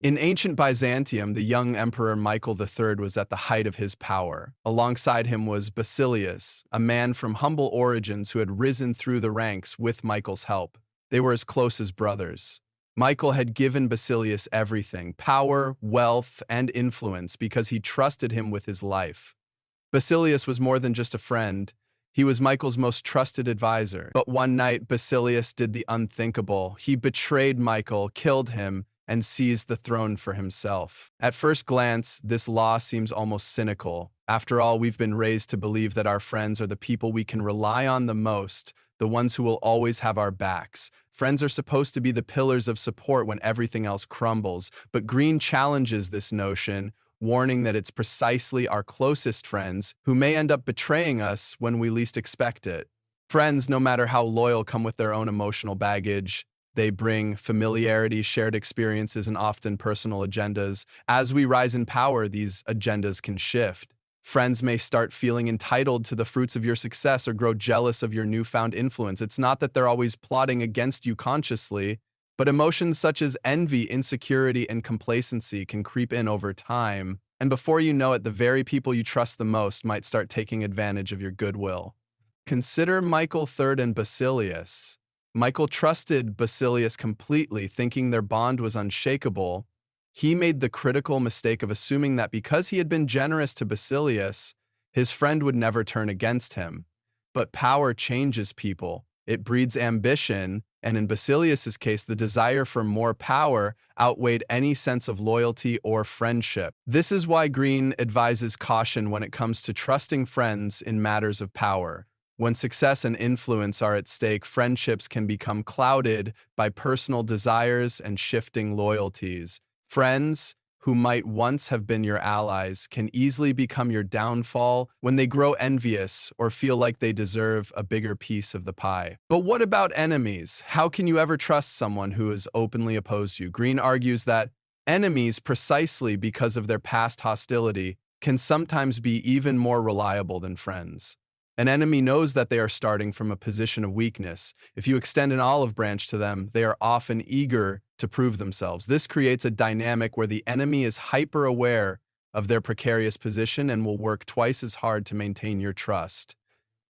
In ancient Byzantium, the young Emperor Michael III was at the height of his power. Alongside him was Basilius, a man from humble origins who had risen through the ranks with Michael's help. They were as close as brothers. Michael had given Basilius everything: power, wealth, and influence, because he trusted him with his life. Basilius was more than just a friend. He was Michael's most trusted advisor. But one night, Basilius did the unthinkable. He betrayed Michael, killed him, and seized the throne for himself. At first glance, this law seems almost cynical. After all, we've been raised to believe that our friends are the people we can rely on the most, the ones who will always have our backs. Friends are supposed to be the pillars of support when everything else crumbles. But Greene challenges this notion, warning that it's precisely our closest friends who may end up betraying us when we least expect it. Friends, no matter how loyal, come with their own emotional baggage. They bring familiarity, shared experiences, and often personal agendas. As we rise in power, these agendas can shift. Friends may start feeling entitled to the fruits of your success or grow jealous of your newfound influence. It's not that they're always plotting against you consciously, but emotions such as envy, insecurity, and complacency can creep in over time. And before you know it, the very people you trust the most might start taking advantage of your goodwill. Consider Michael III and Basilius. Michael trusted Basilius completely, thinking their bond was unshakable. He made the critical mistake of assuming that because he had been generous to Basilius, his friend would never turn against him. But power changes people. It breeds ambition, and in Basilius's case, the desire for more power outweighed any sense of loyalty or friendship. This is why Greene advises caution when it comes to trusting friends in matters of power. When success and influence are at stake, friendships can become clouded by personal desires and shifting loyalties. Friends, who might once have been your allies, can easily become your downfall when they grow envious or feel like they deserve a bigger piece of the pie. But what about enemies? How can you ever trust someone who has openly opposed you? Greene argues that enemies, precisely because of their past hostility, can sometimes be even more reliable than friends. An enemy knows that they are starting from a position of weakness. If you extend an olive branch to them, they are often eager to prove themselves. This creates a dynamic where the enemy is hyper-aware of their precarious position and will work twice as hard to maintain your trust.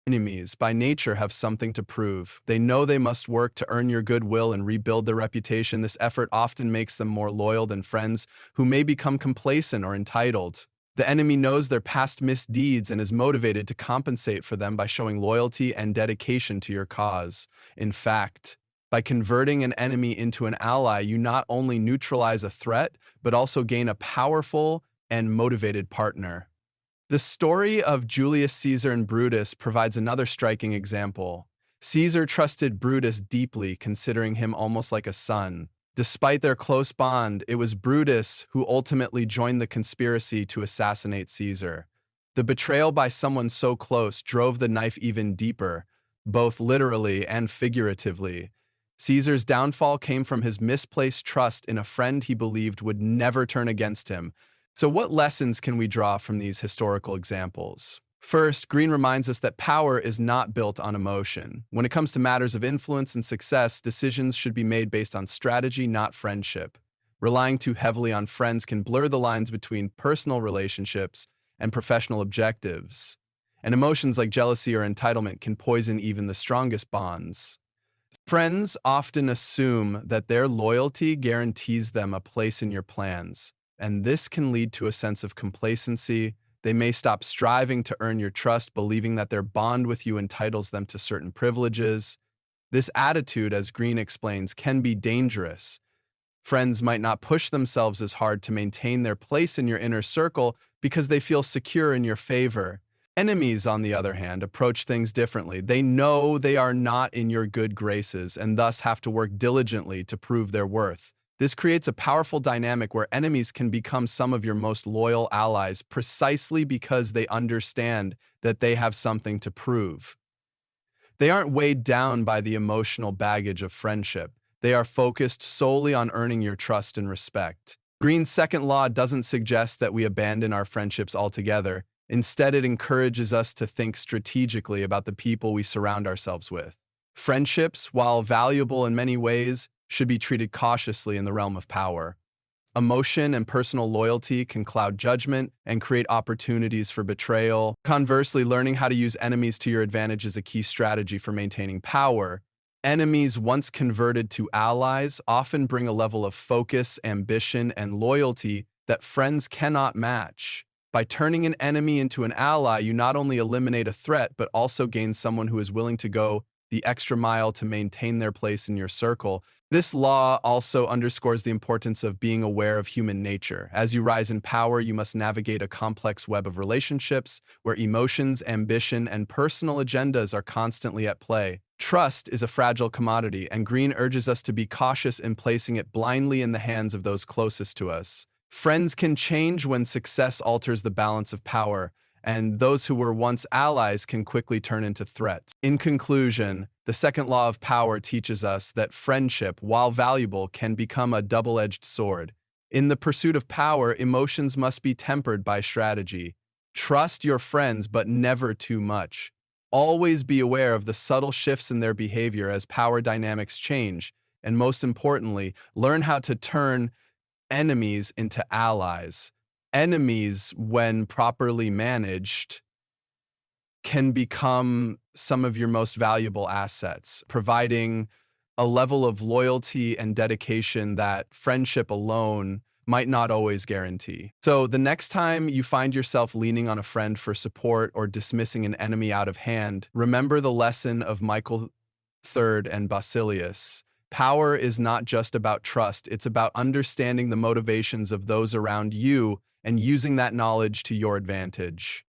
Enemies, by nature, have something to prove. They know they must work to earn your goodwill and rebuild their reputation. This effort often makes them more loyal than friends who may become complacent or entitled. The enemy knows their past misdeeds and is motivated to compensate for them by showing loyalty and dedication to your cause. In fact, by converting an enemy into an ally, you not only neutralize a threat, but also gain a powerful and motivated partner. The story of Julius Caesar and Brutus provides another striking example. Caesar trusted Brutus deeply, considering him almost like a son. Despite their close bond, it was Brutus who ultimately joined the conspiracy to assassinate Caesar. The betrayal by someone so close drove the knife even deeper, both literally and figuratively. Caesar's downfall came from his misplaced trust in a friend he believed would never turn against him. So what lessons can we draw from these historical examples? First, Greene reminds us that power is not built on emotion. When it comes to matters of influence and success, decisions should be made based on strategy, not friendship. Relying too heavily on friends can blur the lines between personal relationships and professional objectives. And emotions like jealousy or entitlement can poison even the strongest bonds. Friends often assume that their loyalty guarantees them a place in your plans, and this can lead to a sense of complacency. They may stop striving to earn your trust, believing that their bond with you entitles them to certain privileges. This attitude, as Greene explains, can be dangerous. Friends might not push themselves as hard to maintain their place in your inner circle because they feel secure in your favor. Enemies, on the other hand, approach things differently. They know they are not in your good graces and thus have to work diligently to prove their worth. This creates a powerful dynamic where enemies can become some of your most loyal allies precisely because they understand that they have something to prove. They aren't weighed down by the emotional baggage of friendship. They are focused solely on earning your trust and respect. Greene's second law doesn't suggest that we abandon our friendships altogether. Instead, it encourages us to think strategically about the people we surround ourselves with. Friendships, while valuable in many ways, should be treated cautiously in the realm of power. Emotion and personal loyalty can cloud judgment and create opportunities for betrayal. Conversely, learning how to use enemies to your advantage is a key strategy for maintaining power. Enemies, once converted to allies, often bring a level of focus, ambition, and loyalty that friends cannot match. By turning an enemy into an ally, you not only eliminate a threat, but also gain someone who is willing to go the extra mile to maintain their place in your circle. This law also underscores the importance of being aware of human nature. As you rise in power, you must navigate a complex web of relationships where emotions, ambition, and personal agendas are constantly at play. Trust is a fragile commodity, and Greene urges us to be cautious in placing it blindly in the hands of those closest to us. Friends can change when success alters the balance of power, and those who were once allies can quickly turn into threats. In conclusion, the second law of power teaches us that friendship, while valuable, can become a double-edged sword. In the pursuit of power, emotions must be tempered by strategy. Trust your friends, but never too much. Always be aware of the subtle shifts in their behavior as power dynamics change, and most importantly, learn how to turn enemies into allies. Enemies, when properly managed, can become some of your most valuable assets, providing a level of loyalty and dedication that friendship alone might not always guarantee. So the next time you find yourself leaning on a friend for support or dismissing an enemy out of hand, remember the lesson of Michael III and Basilius. Power is not just about trust, it's about understanding the motivations of those around you and using that knowledge to your advantage.